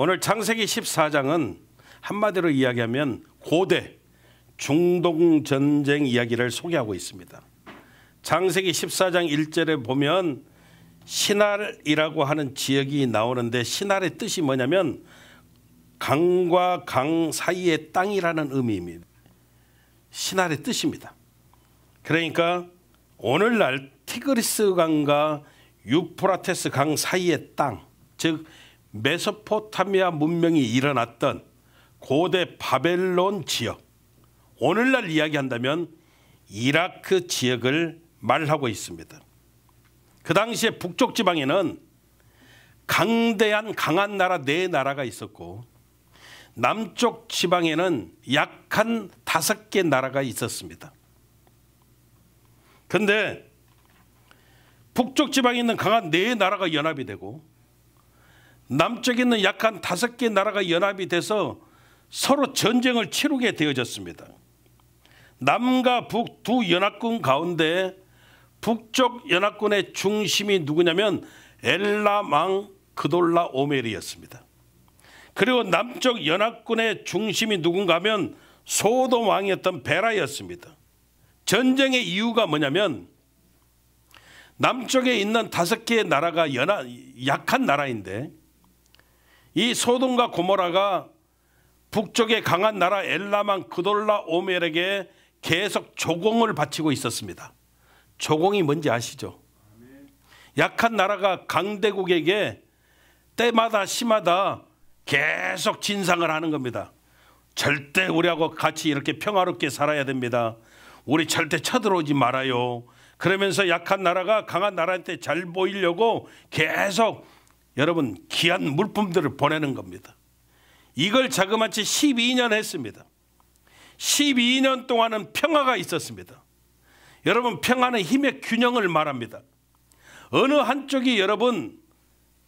오늘 창세기 14장은 한마디로 이야기하면 고대 중동 전쟁 이야기를 소개하고 있습니다. 창세기 14장 1절에 보면 시날이라고 하는 지역이 나오는데, 시날의 뜻이 뭐냐면 강과 강 사이의 땅이라는 의미입니다. 시날의 뜻입니다. 그러니까 오늘날 티그리스 강과 유프라테스 강 사이의 땅, 즉 메소포타미아 문명이 일어났던 고대 바벨론 지역, 오늘날 이야기한다면 이라크 지역을 말하고 있습니다. 그 당시에 북쪽 지방에는 강대한 강한 나라 4나라가 있었고, 남쪽 지방에는 약한 5개 나라가 있었습니다. 그런데 북쪽 지방에 있는 강한 4나라가 연합이 되고, 남쪽에 있는 약한 5개 나라가 연합이 돼서 서로 전쟁을 치르게 되어졌습니다. 남과 북 두 연합군 가운데 북쪽 연합군의 중심이 누구냐면 엘라망 그돌라 오멜이었습니다. 그리고 남쪽 연합군의 중심이 누군가 하면 소돔 왕이었던 베라였습니다. 전쟁의 이유가 뭐냐면 남쪽에 있는 5개의 나라가 약한 나라인데, 이 소돔과 고모라가 북쪽의 강한 나라 엘라망 그돌라 오멜에게 계속 조공을 바치고 있었습니다. 조공이 뭔지 아시죠? 약한 나라가 강대국에게 때마다 시마다 계속 진상을 하는 겁니다. 절대 우리하고 같이 이렇게 평화롭게 살아야 됩니다. 우리 절대 쳐들어오지 말아요. 그러면서 약한 나라가 강한 나라한테 잘 보이려고 계속 여러분 귀한 물품들을 보내는 겁니다. 이걸 자그마치 12년 했습니다. 12년 동안은 평화가 있었습니다. 여러분, 평화는 힘의 균형을 말합니다. 어느 한쪽이 여러분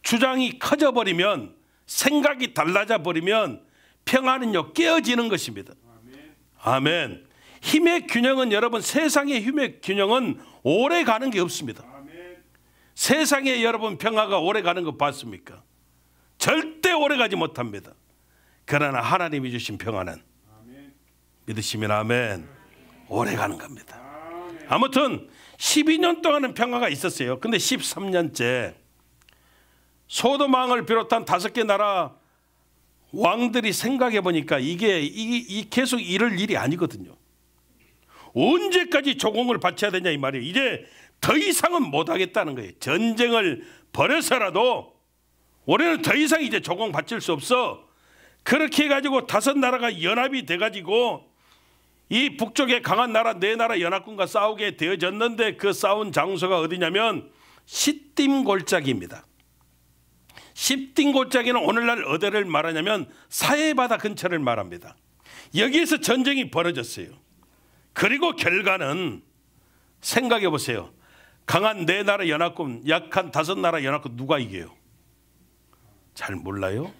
주장이 커져버리면, 생각이 달라져 버리면 평화는요 깨어지는 것입니다. 아멘. 힘의 균형은 여러분, 세상의 힘의 균형은 오래 가는 게 없습니다. 세상에 여러분 평화가 오래 가는 거 봤습니까? 절대 오래 가지 못합니다. 그러나 하나님이 주신 평화는 믿으시면 아멘, 오래 가는 겁니다. 아무튼 12년 동안은 평화가 있었어요. 근데 13년째 소돔 왕을 비롯한 5개 나라 왕들이 생각해 보니까 이게 계속 이럴 일이 아니거든요. 언제까지 조공을 바쳐야 되냐 이 말이에요. 이제 더 이상은 못하겠다는 거예요. 전쟁을 벌여서라도 우리는 더 이상 이제 조공 바칠 수 없어. 그렇게 해가지고 5나라가 연합이 돼가지고 이 북쪽에 강한 나라 4나라 연합군과 싸우게 되어졌는데, 그 싸운 장소가 어디냐면 시딤 골짜기입니다. 시딤 골짜기는 오늘날 어디를 말하냐면 사해바다 근처를 말합니다. 여기에서 전쟁이 벌어졌어요. 그리고 결과는 생각해 보세요. 강한 4나라 연합군, 약한 5나라 연합군 누가 이겨요? 잘 몰라요?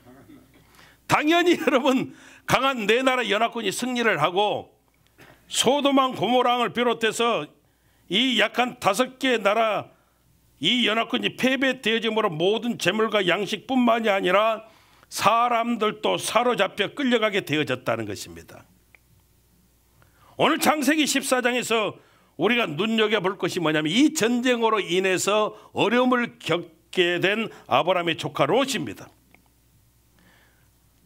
당연히 여러분 강한 4나라 연합군이 승리를 하고, 소돔왕 고모라왕을 비롯해서 이 약한 5개 나라 이 연합군이 패배되어짐으로 모든 재물과 양식뿐만이 아니라 사람들도 사로잡혀 끌려가게 되어졌다는 것입니다. 오늘 창세기 14장에서 우리가 눈여겨볼 것이 뭐냐면 이 전쟁으로 인해서 어려움을 겪게 된 아브라함의 조카 롯입니다.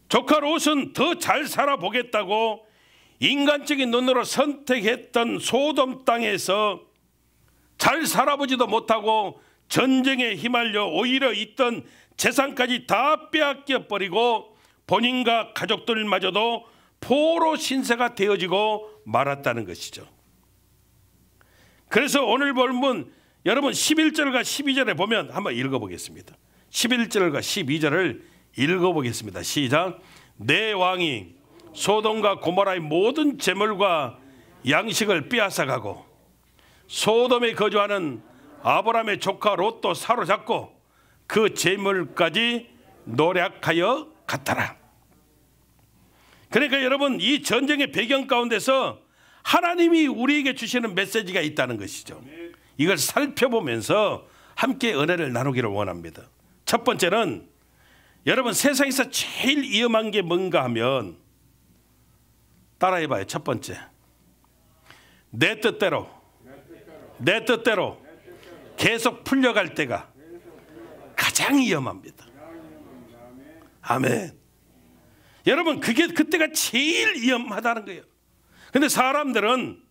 조카 롯은 더 잘 살아보겠다고 인간적인 눈으로 선택했던 소돔 땅에서 잘 살아보지도 못하고 전쟁에 휘말려 오히려 있던 재산까지 다 빼앗겨 버리고 본인과 가족들마저도 포로 신세가 되어지고 말았다는 것이죠. 그래서 오늘 본문 여러분 11절과 12절에 보면 한번 읽어보겠습니다. 11절과 12절을 읽어보겠습니다. 시작. 내 왕이 소돔과 고모라의 모든 재물과 양식을 빼앗아가고 소돔에 거주하는 아브라함의 조카 롯도 사로잡고 그 재물까지 노략하여 갔더라. 그러니까 여러분, 이 전쟁의 배경 가운데서 하나님이 우리에게 주시는 메시지가 있다는 것이죠. 이걸 살펴보면서 함께 은혜를 나누기를 원합니다. 첫 번째는 여러분 세상에서 제일 위험한 게 뭔가 하면 따라해봐요. 첫 번째, 내 뜻대로 계속 풀려갈 때가 가장 위험합니다. 아멘. 여러분 그때가 제일 위험하다는 거예요. 근데 사람들은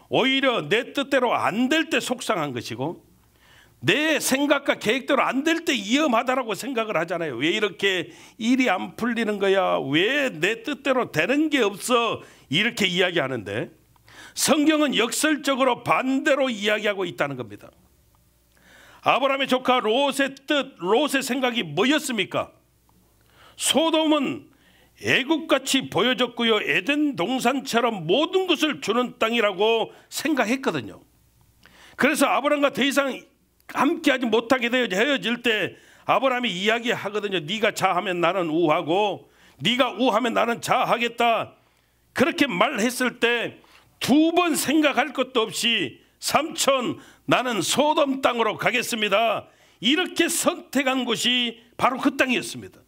오히려 내 뜻대로 안 될 때 속상한 것이고 내 생각과 계획대로 안 될 때 위험하다라고 생각을 하잖아요. 왜 이렇게 일이 안 풀리는 거야? 왜 내 뜻대로 되는 게 없어? 이렇게 이야기하는데 성경은 역설적으로 반대로 이야기하고 있다는 겁니다. 아브라함의 조카 롯의 생각이 뭐였습니까? 소돔은 애국같이 보여졌고요, 에덴 동산처럼 모든 것을 주는 땅이라고 생각했거든요. 그래서 아브라함과 더 이상 함께하지 못하게 되어 헤어질 때 아브라함이 이야기하거든요. 네가 자하면 나는 우하고 네가 우하면 나는 자하겠다. 그렇게 말했을 때 두 번 생각할 것도 없이 삼촌 나는 소돔 땅으로 가겠습니다. 이렇게 선택한 곳이 바로 그 땅이었습니다.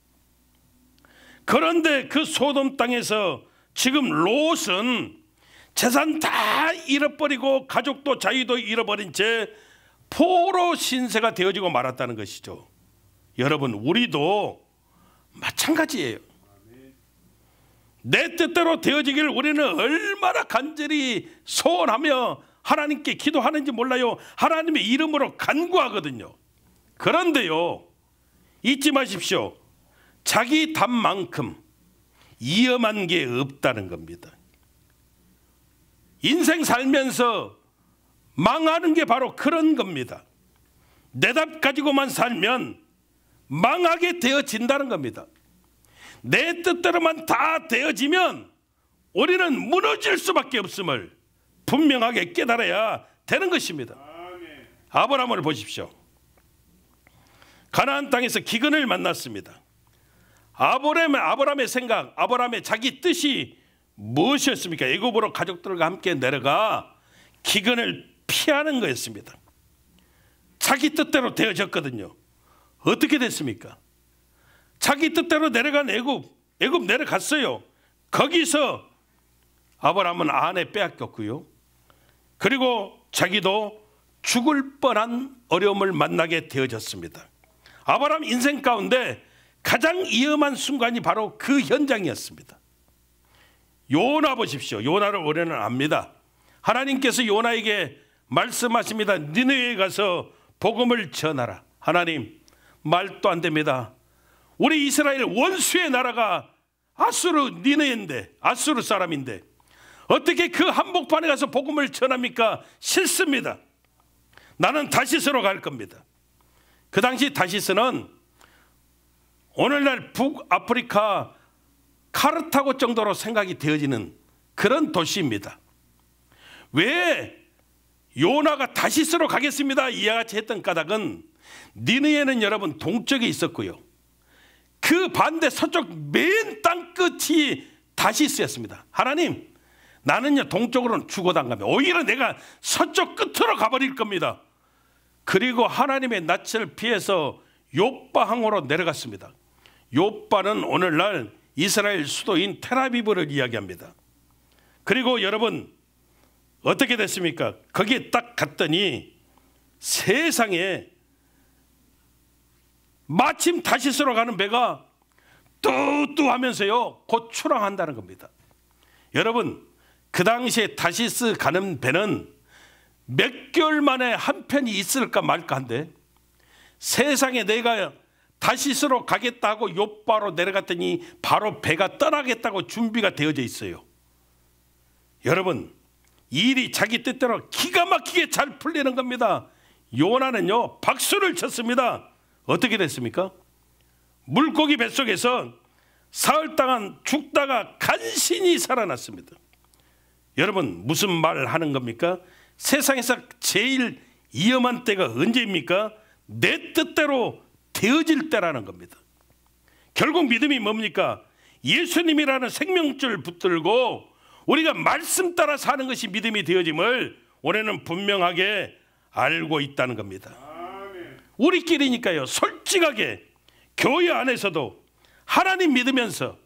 그런데 그 소돔 땅에서 지금 롯은 재산 다 잃어버리고 가족도 자유도 잃어버린 채 포로 신세가 되어지고 말았다는 것이죠. 여러분 우리도 마찬가지예요. 내 뜻대로 되어지기를 우리는 얼마나 간절히 소원하며 하나님께 기도하는지 몰라요. 하나님의 이름으로 간구하거든요. 그런데요, 잊지 마십시오. 자기 답만큼 위험한 게 없다는 겁니다. 인생 살면서 망하는 게 바로 그런 겁니다. 내 답 가지고만 살면 망하게 되어진다는 겁니다. 내 뜻대로만 다 되어지면 우리는 무너질 수밖에 없음을 분명하게 깨달아야 되는 것입니다. 아브라함을 보십시오. 가나안 땅에서 기근을 만났습니다. 아브라함의 생각, 아브라함의 자기 뜻이 무엇이었습니까? 애굽으로 가족들과 함께 내려가 기근을 피하는 거였습니다. 자기 뜻대로 되어졌거든요. 어떻게 됐습니까? 자기 뜻대로 내려간 애굽 내려갔어요. 거기서 아브라함은 아내 빼앗겼고요. 그리고 자기도 죽을 뻔한 어려움을 만나게 되어졌습니다. 아브라함 인생 가운데 가장 위험한 순간이 바로 그 현장이었습니다. 요나 보십시오. 요나를 우리는 압니다. 하나님께서 요나에게 말씀하십니다. 니느웨에 가서 복음을 전하라. 하나님, 말도 안 됩니다. 우리 이스라엘 원수의 나라가 니느웨인데, 아수르 사람인데 어떻게 그 한복판에 가서 복음을 전합니까? 싫습니다. 나는 다시스로 갈 겁니다. 그 당시 다시스는 오늘날 북아프리카 카르타고 정도로 생각이 되어지는 그런 도시입니다. 왜 요나가 다시스로 가겠습니다 이와 같이 했던 까닭은 니느웨는 여러분 동쪽에 있었고요, 그 반대 서쪽 맨 땅끝이 다시스였습니다. 하나님, 나는요 동쪽으로는 죽어도 안 갑니다. 오히려 내가 서쪽 끝으로 가버릴 겁니다. 그리고 하나님의 낯을 피해서 욥바항으로 내려갔습니다. 욥바는 오늘날 이스라엘 수도인 텔아비브를 이야기합니다. 그리고 여러분 어떻게 됐습니까? 거기에 딱 갔더니 세상에 마침 다시스로 가는 배가 뚜뚜하면서요 곧 출항한다는 겁니다. 여러분 그 당시에 다시스 가는 배는 몇 개월 만에 한 편이 있을까 말까 한데 세상에 내가 다시스로 가겠다고 욥바로 내려갔더니 바로 배가 떠나겠다고 준비가 되어져 있어요. 여러분 일이 자기 뜻대로 기가 막히게 잘 풀리는 겁니다. 요나는요 박수를 쳤습니다. 어떻게 됐습니까? 물고기 뱃속에서 사흘 동안 죽다가 간신히 살아났습니다. 여러분 무슨 말을 하는 겁니까? 세상에서 제일 위험한 때가 언제입니까? 내 뜻대로 되어질 때라는 겁니다. 결국 믿음이 뭡니까? 예수님이라는 생명줄 붙들고 우리가 말씀 따라 사는 것이 믿음이 되어짐을 우리는 분명하게 알고 있다는 겁니다. 우리끼리니까요 솔직하게 교회 안에서도 하나님 믿으면서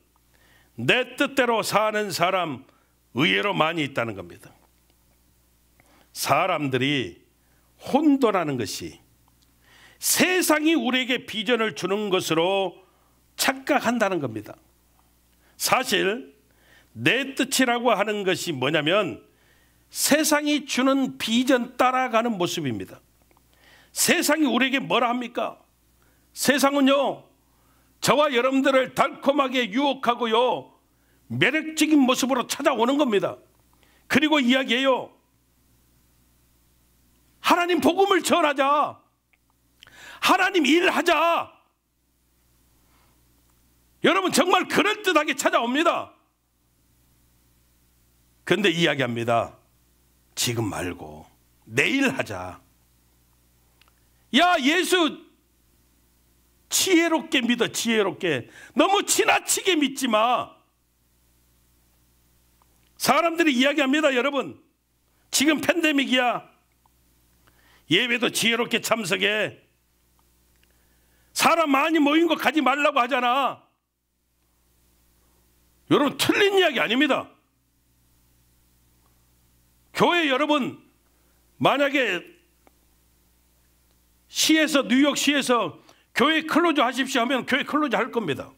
내 뜻대로 사는 사람 의외로 많이 있다는 겁니다. 사람들이 혼돈하는 것이 세상이 우리에게 비전을 주는 것으로 착각한다는 겁니다. 사실 내 뜻이라고 하는 것이 뭐냐면 세상이 주는 비전 따라가는 모습입니다. 세상이 우리에게 뭐라 합니까? 세상은요, 저와 여러분들을 달콤하게 유혹하고요, 매력적인 모습으로 찾아오는 겁니다. 그리고 이야기해요. 하나님 복음을 전하자. 하나님 일하자. 여러분 정말 그럴듯하게 찾아옵니다. 그런데 이야기합니다. 지금 말고 내일 하자. 야, 예수 지혜롭게 믿어. 지혜롭게. 너무 지나치게 믿지 마. 사람들이 이야기합니다. 여러분 지금 팬데믹이야. 예배도 지혜롭게 참석해. 사람 많이 모인 거 가지 말라고 하잖아. 여러분 틀린 이야기 아닙니다. 교회 여러분 만약에 시에서 뉴욕시에서 교회 클로즈 하십시오 하면 교회 클로즈 할 겁니다.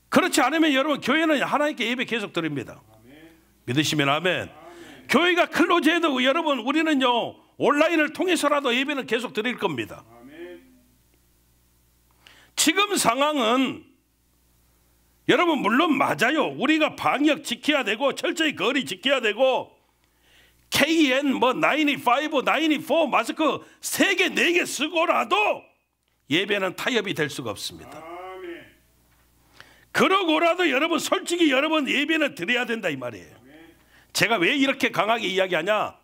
그렇지 않으면 여러분 교회는 하나님께 예배 계속 드립니다. 믿으시면 아멘. 교회가 클로즈해도 여러분 우리는요 온라인을 통해서라도 예배는 계속 드릴 겁니다. 지금 상황은 여러분 물론 맞아요. 우리가 방역 지켜야 되고 철저히 거리 지켜야 되고 KN 뭐 95, 94 마스크 3개 4개 쓰고라도 예배는 타협이 될 수가 없습니다. 그러고라도 여러분 솔직히 여러분 예배는 드려야 된다 이 말이에요. 제가 왜 이렇게 강하게 이야기하냐?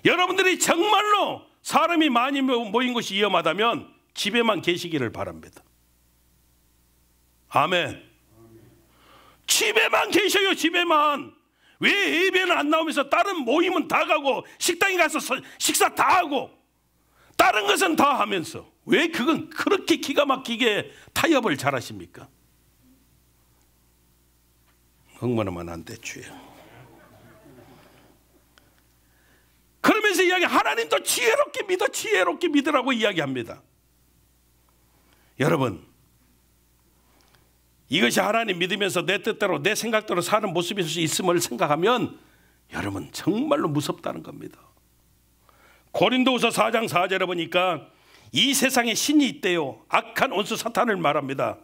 여러분들이 정말로 사람이 많이 모인 것이 위험하다면 집에만 계시기를 바랍니다. 아멘. 집에만 계셔요. 집에만. 왜 예배는 안 나오면서 다른 모임은 다 가고 식당에 가서 식사 다 하고 다른 것은 다 하면서 왜 그건 그렇게 기가 막히게 타협을 잘 하십니까? 흥분하면 안 돼 주여. 그러면서 이야기 하나님도 지혜롭게 믿어 지혜롭게 믿으라고 이야기합니다. 여러분 이것이 하나님 믿으면서 내 뜻대로 내 생각대로 사는 모습일 수 있음을 생각하면 여러분 정말로 무섭다는 겁니다. 고린도후서 4장 4절에 보니까 이 세상에 신이 있대요. 악한 원수 사탄을 말합니다.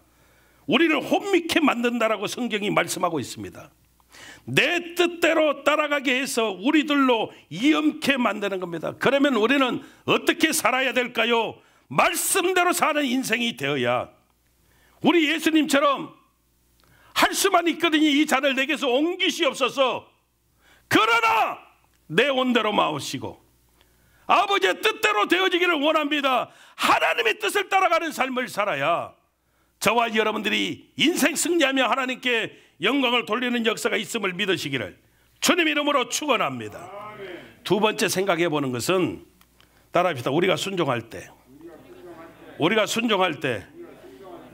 우리를 혼미케 만든다라고 성경이 말씀하고 있습니다. 내 뜻대로 따라가게 해서 우리들로 이엄케 만드는 겁니다. 그러면 우리는 어떻게 살아야 될까요? 말씀대로 사는 인생이 되어야 우리 예수님처럼 할 수만 있거든요. 이 잔을 내게서 옮기시옵소서. 그러나 내 온대로 마오시고 아버지의 뜻대로 되어지기를 원합니다. 하나님의 뜻을 따라가는 삶을 살아야 저와 여러분들이 인생 승리하며 하나님께 영광을 돌리는 역사가 있음을 믿으시기를 주님 이름으로 축원합니다. 두 번째 생각해 보는 것은 따라합시다. 우리가 순종할 때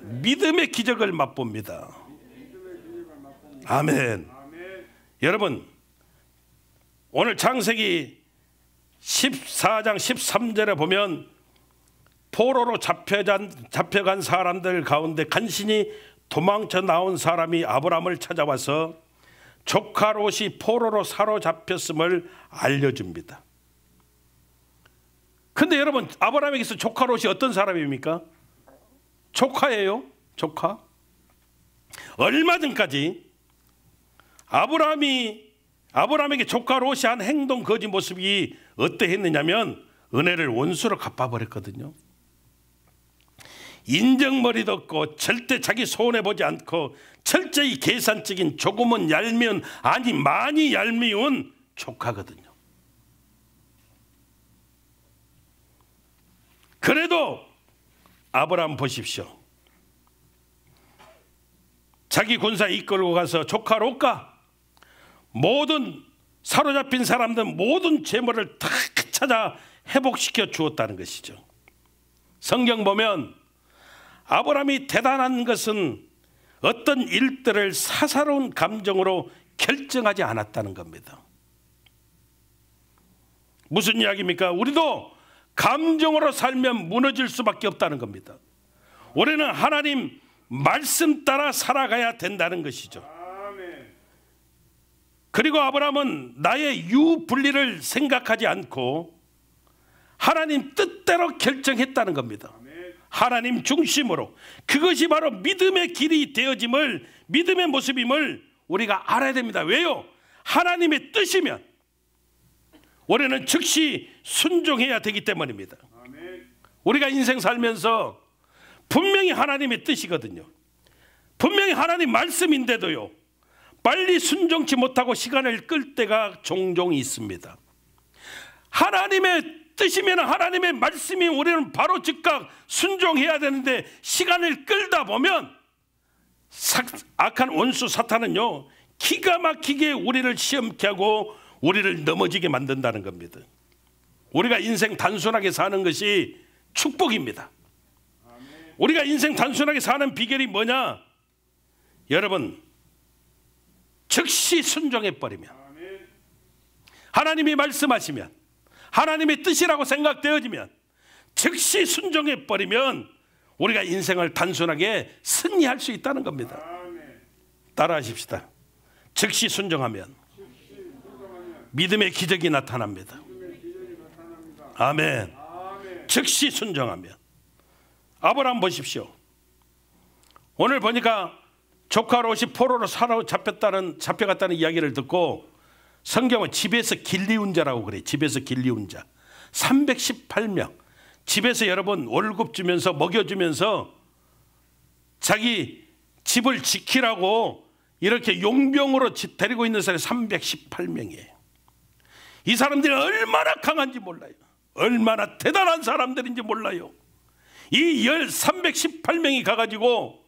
믿음의 기적을 맛봅니다. 아멘. 여러분 오늘 창세기 14장 13절에 보면 포로로 잡혀간 사람들 가운데 간신히 도망쳐 나온 사람이 아브라함을 찾아와서 조카 롯이 포로로 사로잡혔음을 알려줍니다. 근데 여러분 아브라함에게서 조카 롯이 어떤 사람입니까? 조카예요. 조카. 얼마 전까지 아브라함에게 조카 롯이 한 행동 거지 모습이 어떠했느냐면 은혜를 원수로 갚아버렸거든요. 인정머리도 없고 절대 자기 손해보지 않고 철저히 계산적인 조금은 얄미운 아니 많이 얄미운 조카거든요. 그래도 아브라함 보십시오. 자기 군사 이끌고 가서 조카 롯과 모든 사로잡힌 사람들 모든 재물을 다 찾아 회복시켜 주었다는 것이죠. 성경 보면 아브라함이 대단한 것은 어떤 일들을 사사로운 감정으로 결정하지 않았다는 겁니다. 무슨 이야기입니까? 우리도 감정으로 살면 무너질 수밖에 없다는 겁니다. 우리는 하나님 말씀 따라 살아가야 된다는 것이죠. 그리고 아브라함은 나의 유불리를 생각하지 않고 하나님 뜻대로 결정했다는 겁니다. 하나님 중심으로. 그것이 바로 믿음의 길이 되어짐을, 믿음의 모습임을 우리가 알아야 됩니다. 왜요? 하나님의 뜻이면 우리는 즉시 순종해야 되기 때문입니다. 우리가 인생 살면서 분명히 하나님의 뜻이거든요. 분명히 하나님 말씀인데도요, 빨리 순종치 못하고 시간을 끌 때가 종종 있습니다. 하나님의 뜻이면, 하나님의 말씀이 우리는 바로 즉각 순종해야 되는데 시간을 끌다 보면 악한 원수 사탄은요, 기가 막히게 우리를 시험케 하고 우리를 넘어지게 만든다는 겁니다. 우리가 인생 단순하게 사는 것이 축복입니다. 우리가 인생 단순하게 사는 비결이 뭐냐? 여러분, 즉시 순종해버리면, 하나님이 말씀하시면, 하나님의 뜻이라고 생각되어지면 즉시 순종해버리면 우리가 인생을 단순하게 승리할 수 있다는 겁니다. 따라하십시다. 즉시 순종하면 믿음의 기적이 나타납니다. 아멘. 즉시 순종하면. 아브라함 보십시오. 오늘 보니까 조카 롯이 포로로 잡혀갔다는 이야기를 듣고 성경은 집에서 길리운 자라고 그래요. 집에서 길리운 자 318명. 집에서 여러분 월급 주면서 먹여주면서 자기 집을 지키라고 이렇게 용병으로 데리고 있는 사람이 318명이에요. 이 사람들이 얼마나 강한지 몰라요. 얼마나 대단한 사람들인지 몰라요. 이 318명이 가가지고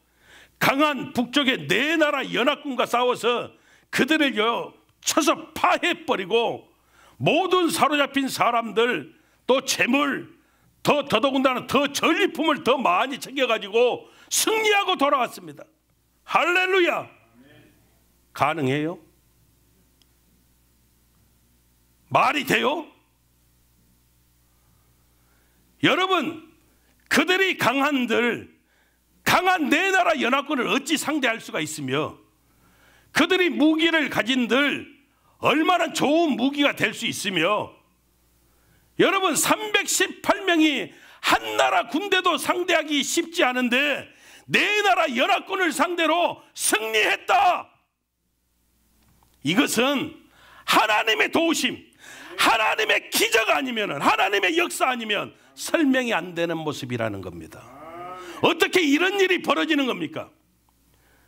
강한 북쪽의 네 나라 연합군과 싸워서 그들을요 쳐서 파해버리고 모든 사로잡힌 사람들 또 재물 더더군다나 더 전리품을 더 많이 챙겨가지고 승리하고 돌아왔습니다. 할렐루야. 가능해요? 말이 돼요? 여러분, 그들이 강한 네 나라 연합군을 어찌 상대할 수가 있으며 그들이 무기를 가진들 얼마나 좋은 무기가 될 수 있으며 여러분 318명이 한 나라 군대도 상대하기 쉽지 않은데 네 나라 연합군을 상대로 승리했다. 이것은 하나님의 도우심, 하나님의 기적 아니면, 하나님의 역사 아니면 설명이 안 되는 모습이라는 겁니다. 어떻게 이런 일이 벌어지는 겁니까?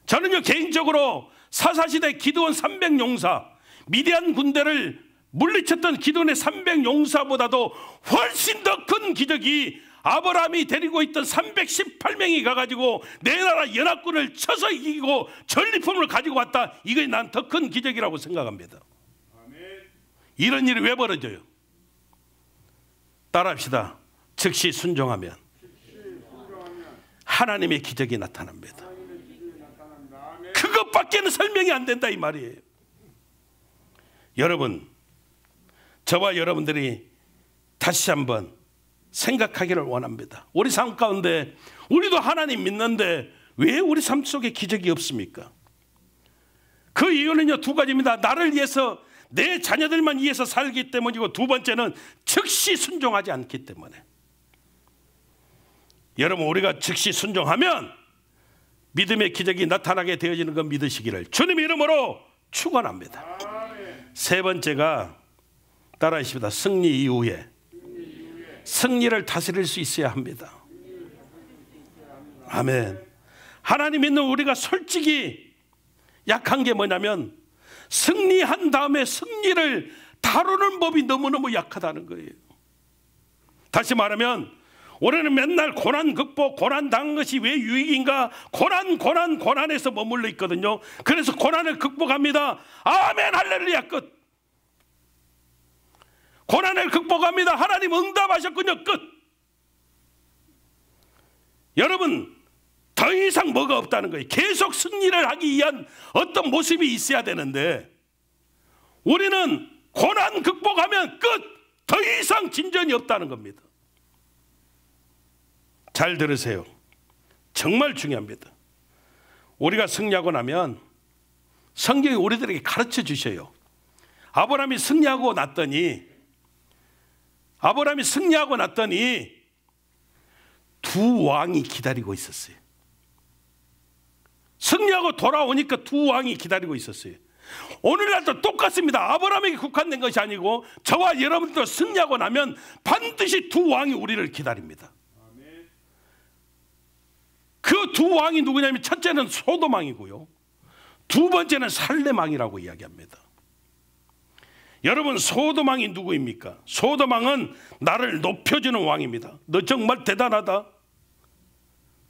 저는요 개인적으로 사사시대 기드온 300용사, 미디안 군대를 물리쳤던 기드온의 300용사보다도 훨씬 더 큰 기적이 아브라함이 데리고 있던 318명이 가가지고 네 나라 연합군을 쳐서 이기고 전리품을 가지고 왔다. 이게 난 더 큰 기적이라고 생각합니다. 이런 일이 왜 벌어져요? 따라합시다. 즉시 순종하면 하나님의 기적이 나타납니다. 그것밖에는 설명이 안 된다 이 말이에요. 여러분, 저와 여러분들이 다시 한번 생각하기를 원합니다. 우리 삶 가운데 우리도 하나님 믿는데 왜 우리 삶 속에 기적이 없습니까? 그 이유는요 두 가지입니다. 나를 위해서, 내 자녀들만 위해서 살기 때문이고, 두 번째는 즉시 순종하지 않기 때문에. 여러분, 우리가 즉시 순종하면 믿음의 기적이 나타나게 되어지는 것 믿으시기를 주님 이름으로 축원합니다. 세 번째가, 따라하십니다. 승리 이후에 승리를 다스릴 수 있어야 합니다. 아멘. 하나님 믿는 우리가 솔직히 약한 게 뭐냐면 승리한 다음에 승리를 다루는 법이 너무너무 약하다는 거예요. 다시 말하면 우리는 맨날 고난 극복, 고난 당한 것이 왜 유익인가? 고난에서 머물러 있거든요. 그래서 고난을 극복합니다. 아멘, 할렐루야, 끝. 고난을 극복합니다. 하나님 응답하셨군요, 끝. 여러분, 더 이상 뭐가 없다는 거예요. 계속 승리를 하기 위한 어떤 모습이 있어야 되는데 우리는 고난 극복하면 끝! 더 이상 진전이 없다는 겁니다. 잘 들으세요. 정말 중요합니다. 우리가 승리하고 나면 성경이 우리들에게 가르쳐 주셔요. 아브라함이 승리하고 났더니 두 왕이 기다리고 있었어요. 승리하고 돌아오니까 두 왕이 기다리고 있었어요. 오늘날도 똑같습니다. 아브라함에게 국한된 것이 아니고 저와 여러분도 승리하고 나면 반드시 두 왕이 우리를 기다립니다. 그 두 왕이 누구냐면 첫째는 소돔 왕이고요, 두 번째는 살렘 왕이라고 이야기합니다. 여러분, 소돔 왕이 누구입니까? 소돔 왕은 나를 높여주는 왕입니다. 너 정말 대단하다.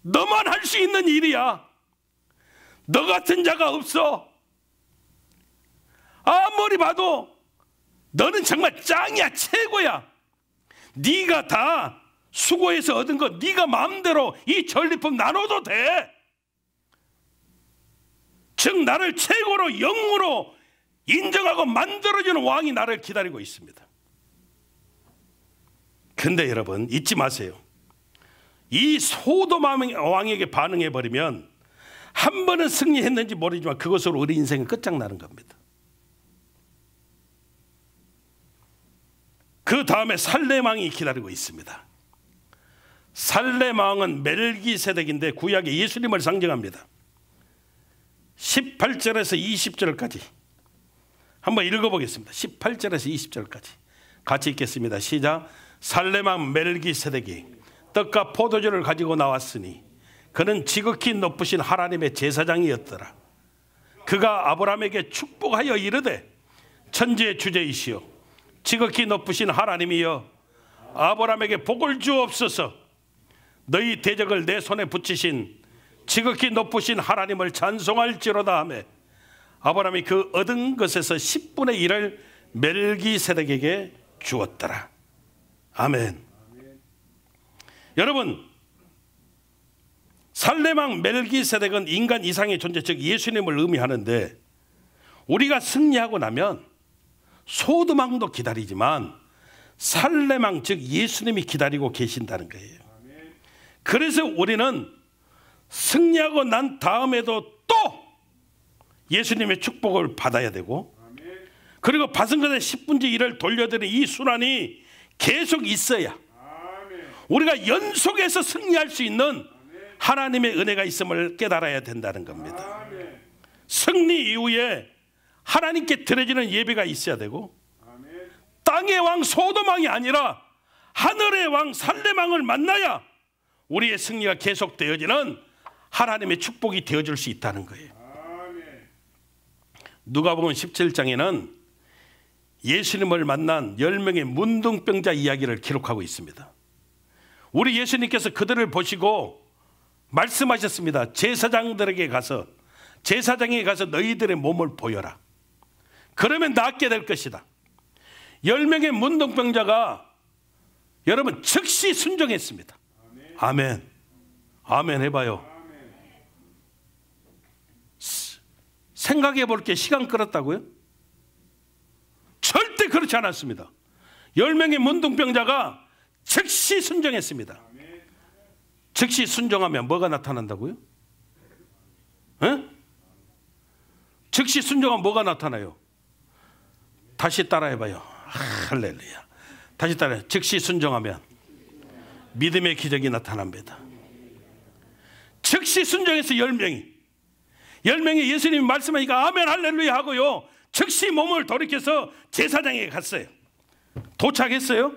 너만 할 수 있는 일이야. 너 같은 자가 없어. 아무리 봐도 너는 정말 짱이야, 최고야. 네가 다 수고해서 얻은 거 네가 마음대로 이 전리품 나눠도 돼. 즉 나를 최고로 영으로 인정하고 만들어주는 왕이 나를 기다리고 있습니다. 근데 여러분 잊지 마세요. 이 소돔 왕에게 반응해버리면 한 번은 승리했는지 모르지만 그것으로 우리 인생은 끝장나는 겁니다. 그 다음에 살렘 왕이 기다리고 있습니다. 살렘 왕은 멜기세덱인데 구약의 예수님을 상징합니다. 18절에서 20절까지 한번 읽어보겠습니다. 18절에서 20절까지 같이 읽겠습니다. 시작. 살렘 왕 멜기세덱이 떡과 포도주를 가지고 나왔으니 그는 지극히 높으신 하나님의 제사장이었더라. 그가 아브라함에게 축복하여 이르되 천지의 주제이시여 지극히 높으신 하나님이여 아브라함에게 복을 주옵소서. 너희 대적을 내 손에 붙이신 지극히 높으신 하나님을 찬송할지로다 하매 아브라함이 그 얻은 것에서 10분의 1을 멜기세덱에게 주었더라. 아멘. 여러분, 살렘 왕 멜기세덱은 인간 이상의 존재, 즉 예수님을 의미하는데 우리가 승리하고 나면 소돔 왕도 기다리지만 살렘 왕, 즉 예수님이 기다리고 계신다는 거예요. 그래서 우리는 승리하고 난 다음에도 또 예수님의 축복을 받아야 되고, 그리고 받은 것의 10분의 1을 돌려드리는 이 순환이 계속 있어야 우리가 연속해서 승리할 수 있는 하나님의 은혜가 있음을 깨달아야 된다는 겁니다. 승리 이후에 하나님께 드려지는 예배가 있어야 되고, 땅의 왕 소돔 왕이 아니라 하늘의 왕 살렘 왕을 만나야 우리의 승리가 계속되어지는 하나님의 축복이 되어줄 수 있다는 거예요. 누가복음 17장에는 예수님을 만난 10명의 문둥병자 이야기를 기록하고 있습니다. 우리 예수님께서 그들을 보시고 말씀하셨습니다. 제사장에게 가서 너희들의 몸을 보여라. 그러면 낫게 될 것이다. 10명의 문둥병자가 여러분 즉시 순종했습니다. 아멘. 아멘 해봐요. 생각해 볼게 시간 끌었다고요? 절대 그렇지 않았습니다. 10명의 문둥병자가 즉시 순종했습니다. 즉시 순종하면 뭐가 나타난다고요? 에? 즉시 순종하면 뭐가 나타나요? 다시 따라해봐요. 할렐루야. 다시 따라해. 즉시 순종하면 믿음의 기적이 나타납니다. 즉시 순종해서 10명이 예수님이 말씀하니까 아멘 할렐루야 하고요, 즉시 몸을 돌이켜서 제사장에게 갔어요. 도착했어요?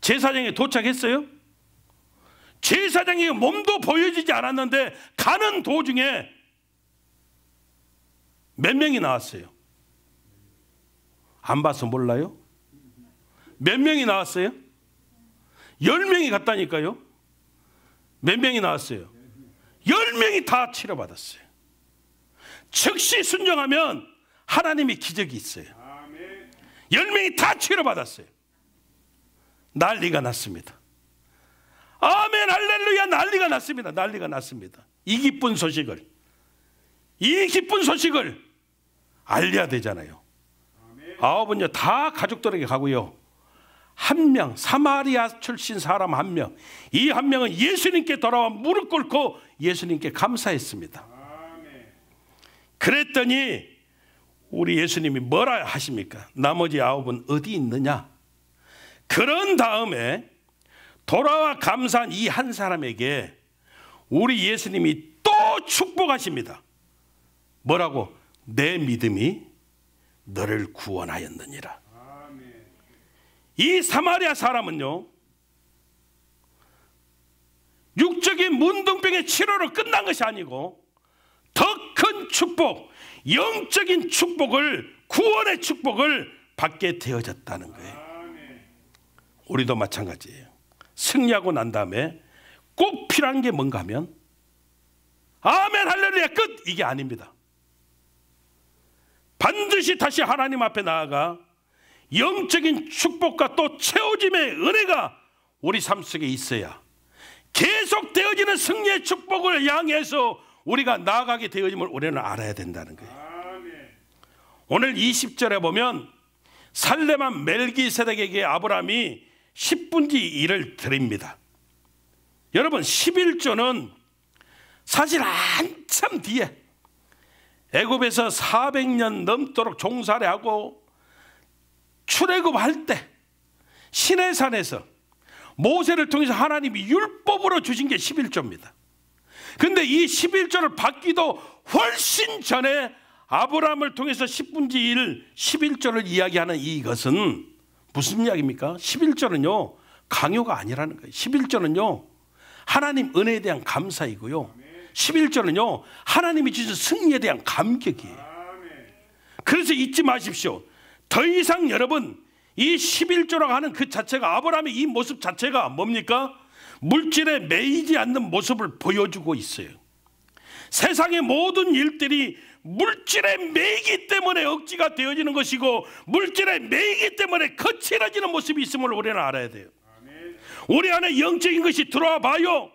제사장에 도착했어요? 제사장에게 몸도 보여지지 않았는데 가는 도중에 몇 명이 나왔어요? 안 봐서 몰라요? 몇 명이 나왔어요? 10명이 갔다니까요. 몇 명이 나왔어요? 10명이 다 치료받았어요. 즉시 순종하면 하나님의 기적이 있어요. 10명이 다 치료받았어요. 난리가 났습니다. 아멘 할렐루야 난리가 났습니다. 난리가 났습니다. 이 기쁜 소식을 알려야 되잖아요. 아홉은요 다 가족들에게 가고요. 한 명, 사마리아 출신 사람 한 명, 이 한 명은 예수님께 돌아와 무릎 꿇고 예수님께 감사했습니다. 그랬더니 우리 예수님이 뭐라 하십니까? 나머지 아홉은 어디 있느냐? 그런 다음에 돌아와 감사한 이 한 사람에게 우리 예수님이 또 축복하십니다. 뭐라고? 내 믿음이 너를 구원하였느니라. 이 사마리아 사람은요, 육적인 문둥병의 치료로 끝난 것이 아니고 더 큰 축복, 영적인 축복을, 구원의 축복을 받게 되어졌다는 거예요. 우리도 마찬가지예요. 승리하고 난 다음에 꼭 필요한 게 뭔가 하면 아멘 할렐루야 끝, 이게 아닙니다. 반드시 다시 하나님 앞에 나아가 영적인 축복과 또 채워짐의 은혜가 우리 삶 속에 있어야 계속 되어지는 승리의 축복을 향해서 우리가 나아가게 되어짐을 우리는 알아야 된다는 거예요. 오늘 20절에 보면 살레만 멜기세덱에게 아브라함이 10분지 1을 드립니다. 여러분 11조는 사실 한참 뒤에 애굽에서 400년 넘도록 종살이 하고 출애굽할 때 시내산에서 모세를 통해서 하나님이 율법으로 주신 게 11조입니다. 근데 이 11조를 받기도 훨씬 전에 아브라함을 통해서 10분지 1, 11조를 이야기하는 이것은 무슨 이야기입니까? 11조는요 강요가 아니라는 거예요. 11조는요 하나님 은혜에 대한 감사이고요, 11조는요 하나님이 주신 승리에 대한 감격이에요. 그래서 잊지 마십시오. 더 이상 여러분 이 11조라고 하는 그 자체가, 아브라함의 이 모습 자체가 뭡니까? 물질에 매이지 않는 모습을 보여주고 있어요. 세상의 모든 일들이 물질에 매이기 때문에 억지가 되어지는 것이고 물질에 매이기 때문에 거칠어지는 모습이 있음을 우리는 알아야 돼요. 우리 안에 영적인 것이 들어와 봐요.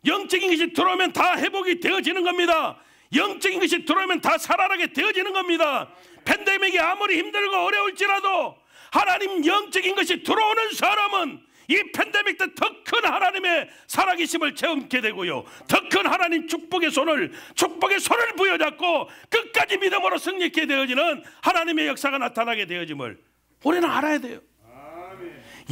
영적인 것이 들어오면 다 회복이 되어지는 겁니다. 영적인 것이 들어오면 다 살아나게 되어지는 겁니다. 팬데믹이 아무리 힘들고 어려울지라도 하나님 영적인 것이 들어오는 사람은 이 팬데믹 때 더 큰 하나님의 살아계심을 체험하게 되고요, 더 큰 하나님 축복의 손을 부여잡고 끝까지 믿음으로 승리하게 되어지는 하나님의 역사가 나타나게 되어짐을 우리는 알아야 돼요.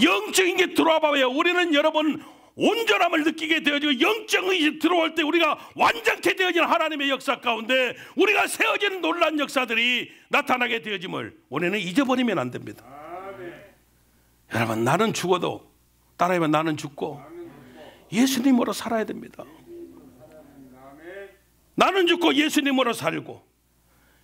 영적인 게 들어와 봐야 우리는 여러분 온전함을 느끼게 되어지고 영적인 것이 들어올 때 우리가 완전케 되어지는 하나님의 역사 가운데 우리가 세워지는 놀라운 역사들이 나타나게 되어짐을 우리는 잊어버리면 안 됩니다. 여러분 나는 죽어도, 따라하면 나는 죽고 예수님으로 살아야 됩니다. 나는 죽고 예수님으로 살고,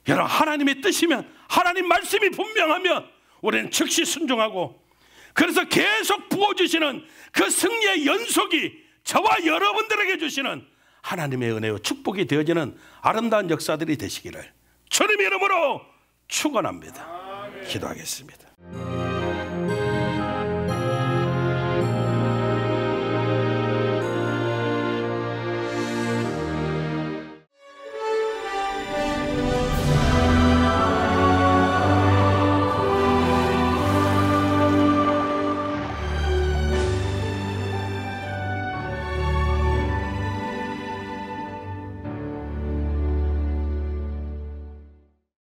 여러분 하나님의 뜻이면, 하나님 말씀이 분명하면 우리는 즉시 순종하고, 그래서 계속 부어주시는 그 승리의 연속이 저와 여러분들에게 주시는 하나님의 은혜와 축복이 되어지는 아름다운 역사들이 되시기를 주님의 이름으로 축원합니다. 기도하겠습니다.